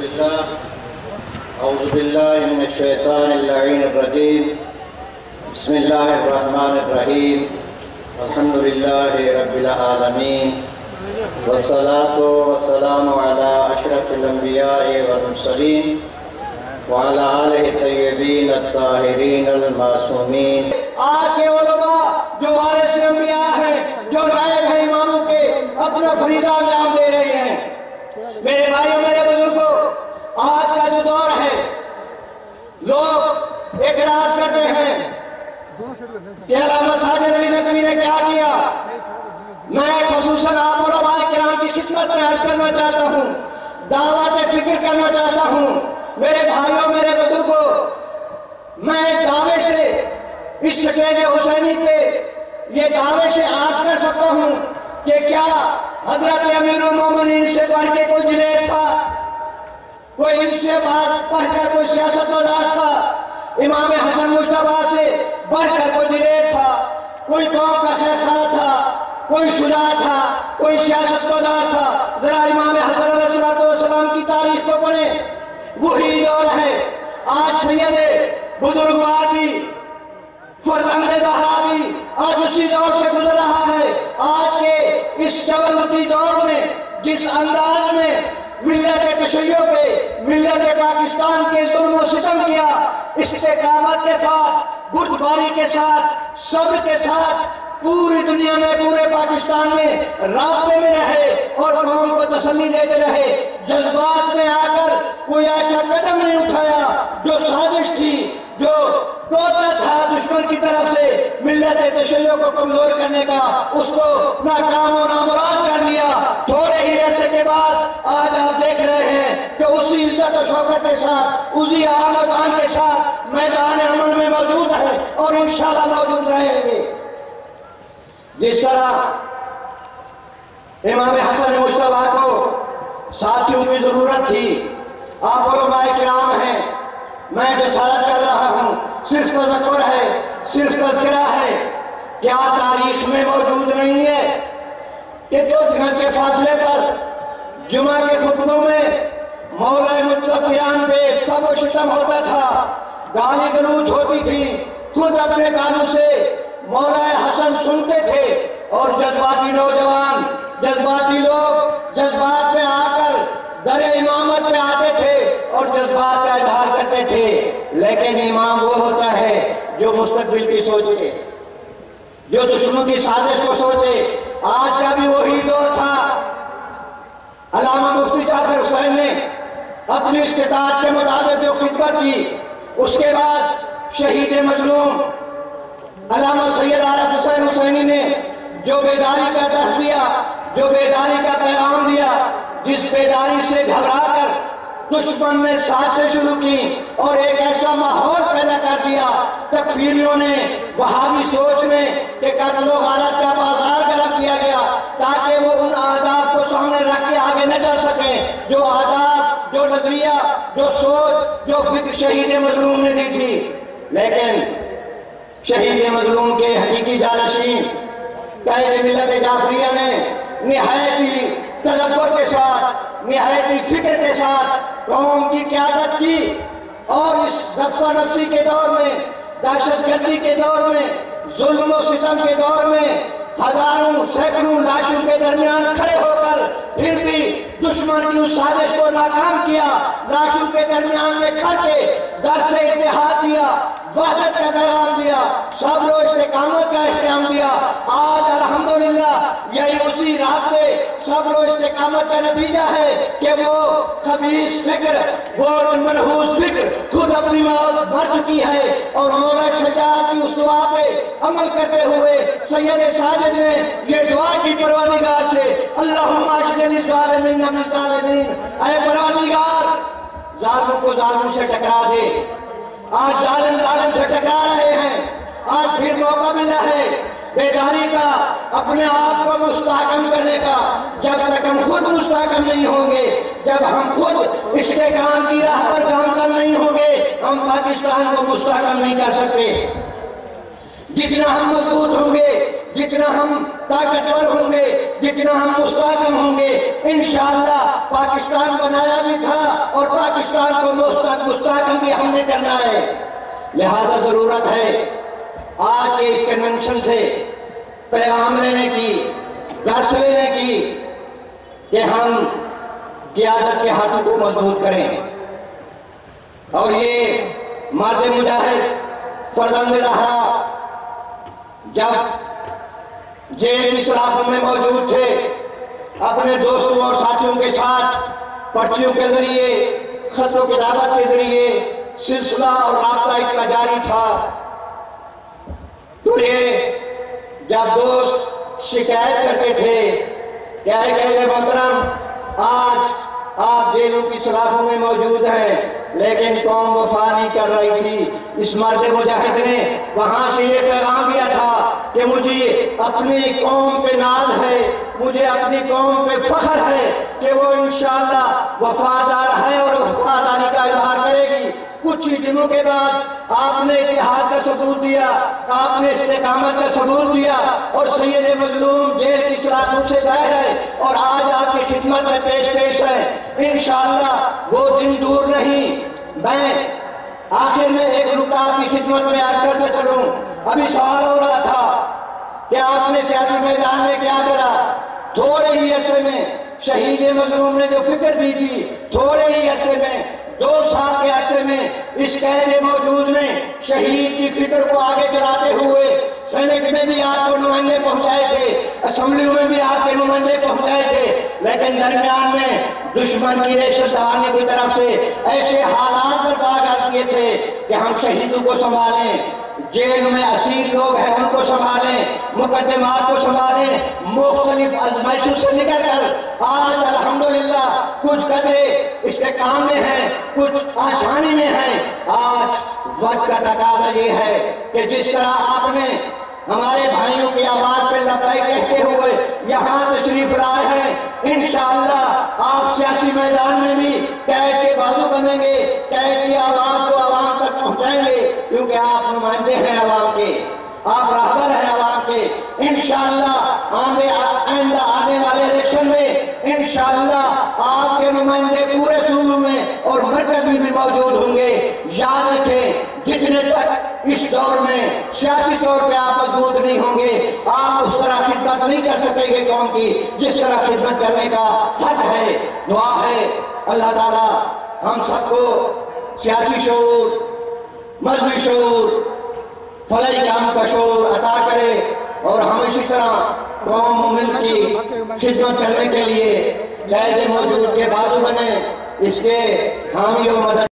اعوذ باللہ من الشیطان اللعین الرجیم بسم اللہ الرحمن الرحیم الحمد للہ رب العالمین والصلاة والسلام علی اشرف الانبیاء والمرسلین وعلی آلہ الطیبین الطاہرین المعصومین۔ آج کے علماء جو وارث انبیاء ہیں، جو نائب ہیں اماموں کے، اپنا فریضہ انجام دے رہے ہیں۔ میرے بھائیوں، میرے بزرگوں، آج کا جو دور ہے، لوگ اعتراض کرتے ہیں کہ علامہ ساجد علی نقوی نے کیا کیا۔ میں خصوصاً آپ علماء کرام کی خدمت میں عرض کرنا چاہتا ہوں، دعوت فکر کرنا چاہتا ہوں۔ میرے بھائیوں، میرے بزرگوں، میں دعوے سے اس سٹیج حسینی کے یہ دعوے سے عرض کر سکتا ہوں کہ کیا حضرت امیر المومنین سے بڑھ کے کوئی دلیر تھا؟ کوئی ان سے بات پڑھ کر کوئی سیاست مدار تھا؟ امام حسن مجتبیٰ سے بڑھ کر کوئی دلیر تھا؟ کوئی قوم کا خیر خواہ تھا؟ کوئی شجاع تھا؟ کوئی سیاست مدار تھا؟ ذرا امام حسن علیہ السلام کی تاریخ کو پڑھیں، وہی دور ہے۔ آج سید بزرگوار بھی، فرزند زہرا بھی آج اسی دور سے گزر رہا ہے۔ آج کے اس جبروتی دور میں جس انداز میں ملت تشیع پہ، ملت پاکستان کے ظلم و ستم کیا، استقامت کے ساتھ، بردباری کے ساتھ، صبر کے ساتھ پوری دنیا میں، پورے پاکستان میں رابطے میں رہے اور قوم کو تسلی دیتے رہے۔ جذبات میں آ کر کوئی ایسا قدم نہیں اٹھایا جو سازش تھی، جو ٹوٹا تھا دشمن کی طرف سے ملت تشیع کو کمزور کرنے کا، اس کو ناکام و نامراد کر لیا۔ تھوڑے ہی عرصے کے بعد آج آپ دیکھ رہے ہیں کہ اسی عزت و شوکت کے ساتھ، اسی آن و دان کے ساتھ میدان عمل میں موجود ہے اور انشاءاللہ موجود رہیں گے۔ جس طرح امام حسن مجتبیٰ کو ساتھیوں کی ضرورت تھی، آپ علماء کرام ہیں، میں جسارت کر رہا ہوں، صرف تذکر ہے، صرف تذکرہ ہے، کیا تاریخ میں موجود نہیں ہے کہ 2 گز کے فاصلے پر جمعہ کے خطبوں میں مولا متقیان پہ سب و شتم ہوتا تھا، گالی گلوچ ہوتی تھی، خود اپنے کانوں سے مولا حسن سنتے تھے اور جذباتی نوجوان، جذباتی لوگ جذبات میں آ کر در امامت میں آتے تھے اور جذبات کا اظہار کرتے تھے۔ لیکن امام وہ ہوتا ہے جو مستقبل کی سوچے، جو دشمنوں کی سازش کو سوچے۔ آج کا بھی وہی دور تھا۔ علامہ مفتی جعفر حسین نے اپنی استطاعت کے مطابق جو خدمت کی، اس کے بعد شہید مظلوم علامہ سید عارف حسین حسینی نے جو بیداری کا درس دیا، جو بیداری کا پیغام دیا، جس بیداری سے گھبرا کر دشمن نے سازشیں شروع کی اور ایک ایسا ماحول پیدا کر دیا، تکفیریوں نے، وہابی سوچ میں، کہ قتل و غارت کا بازار گرم کیا گیا تاکہ وہ ان اہداف کو سامنے رکھ کے آگے نہ چل سکیں جو اہداف، جو نظریہ، جو سوچ، جو فکر شہید مظلوم نے دی تھی۔ لیکن شہید مظلوم کے حقیقی جانشین قائد ملت جعفریہ نے نہایت ہی تدبر کے ساتھ، نہایت ہی فکر کے ساتھ قوم کی قیادت کی اور اس نفسہ نفسی کے دور میں، دہشت گردی کے دور میں، ظلم و ستم کے دور میں ہزاروں سینکڑوں لاشوں کے درمیان کھڑے ہو کر پھر بھی دشمن کی اس سازش کو ناکام کیا، لاشوں کے درمیان میں کھڑ کے درس اتحاد دیا، وحدت کا پیغام دیا، صبر و استقامت کا احترام دیا۔ آج الحمدللہ یہی اسی رات پہ صبر و استقامت کا نتیجہ ہے کہ وہ خبیث فکر، وہ منحوس فکر خود اپنی موت بھر چکی ہے اور مولا شجاعت کی اس دعا پہ عمل کرتے ہوئے سید ساجد نے یہ دعا کی پروردگار سے، اللہم اشغل الظالمین بالظالمین، اے پروردگار ظالموں کو ظالموں سے ٹکرا دے۔ آج ظالم ظالم سے ٹکرا رہے ہیں، آج پھر موقع ملا ہے بیداری کا، اپنے آپ کو مستحکم کرنے کا۔ جب تک ہم خود مستحکم نہیں ہوں گے، جب ہم خود استحکام کی راہ پر گامزن نہیں ہوں گے، ہم پاکستان کو مستحکم نہیں کر سکتے۔ جتنا ہم مضبوط ہوں گے، جتنا ہم طاقتور ہوں گے، جتنا ہم مستحکم ہوں گے، انشاءاللہ پاکستان بنایا بھی تھا اور پاکستان کو مستحکم بھی ہم نے کرنا ہے۔ لہذا ضرورت ہے آج کے اس کنونشن سے پیغام لینے کی، درس لینے کی کہ ہم قیادت کے ہاتھوں کو مضبوط کریں، اور یہ مرد مجاہد فرزند زہرا جب جیل کی سلاخوں میں موجود تھے، اپنے دوستوں اور ساتھیوں کے ساتھ پرچیوں کے ذریعے، خط و کتابت کے ذریعے سلسلہ اور رابطہ ان کا جاری تھا، تو یہ جب دوست شکایت کرتے تھے کہ اے قائد محترم آج آپ جیلوں کی سلاخوں میں موجود ہیں، لیکن قوم وفا نہیں کر رہی تھی، اس مرد مجاہد نے وہاں سے یہ پیغام دیا تھا کہ مجھے اپنی قوم پہ ناز ہے، مجھے اپنی قوم پہ فخر ہے کہ وہ انشاءاللہ وفادار ہے اور وفاداری کا اظہار کرے گی۔ کچھ ہی دنوں کے بعد آپ نے اتحاد کا ثبوت دیا، آپ نے استقامت کا ثبوت دیا، اور سید مظلوم جیل کی سلاخوں سے باہر ہے اور آج آپ کی خدمت میں پیش ہے۔ انشاءاللہ وہ دن دور نہیں۔ میں آخر میں ایک نکتہ آپ کی خدمت میں عرض کرتا چلوں۔ ابھی سوال ہو رہا تھا کہ آپ نے سیاسی میدان میں کیا کرا۔ تھوڑے ہی عرصے میں شہید مظلوم نے جو فکر دی تھی، تھوڑے ہی عرصے میں 2 سال کے عرصے میں اس قید موجود نے شہید کی فکر کو آگے چلاتے ہوئے سینٹ میں بھی آپ کو نمائندے پہنچائے تھے، اسمبلیوں میں بھی آپ کے نمائندے پہنچائے تھے، لیکن درمیان میں دشمن کی ریشت دانے کی طرف سے ایسے حالات پر باغات کیے تھے کہ ہم شہیدوں کو سنبھالیں، جیل میں اسیر لوگ ہیں ان کو سنبھالیں، مقدمات کو سنبھالیں، مختلف آزمائشوں سے نکل کر آج الحمدللہ کچھ قدرے استحکام میں ہیں، کچھ آسانی میں ہیں۔ آج وقت کا تقاضا یہ ہے کہ جس طرح آپ نے ہمارے بھائیوں کی آواز پہ لبیک کہتے ہوئے یہاں تشریف لائے ہیں، انشاءاللہ آپ سیاسی میدان میں بھی قید کے بازو بنیں گے، قید کی آواز کو عوام تک پہنچائیں گے، کیونکہ آپ نمائندے ہیں عوام کے، آپ رہبر ہیں عوام کے۔ انشاءاللہ آئندہ آنے والے الیکشن میں انشاءاللہ آپ کے نمائندے پورے صوبوں میں اور مرکز میں بھی موجود ہوں گے۔ یاد رکھیں جتنے تک اس دور میں سیاسی طور پہ آپ مضبوط نہیں ہوں گے، آپ اس طرح خدمت نہیں کر سکیں گے قوم کی جس طرح خدمت کرنے کا حق ہے۔ دعا ہے اللہ تعالیٰ ہم سب کو سیاسی شعور، مذہبی شعور، فلاحی کام کا شعور عطا کرے، اور ہم اسی طرح قوم و ملک کی خدمت کرنے کے لیے قید موجود کے بازو بنے، اس کے حامی و مدد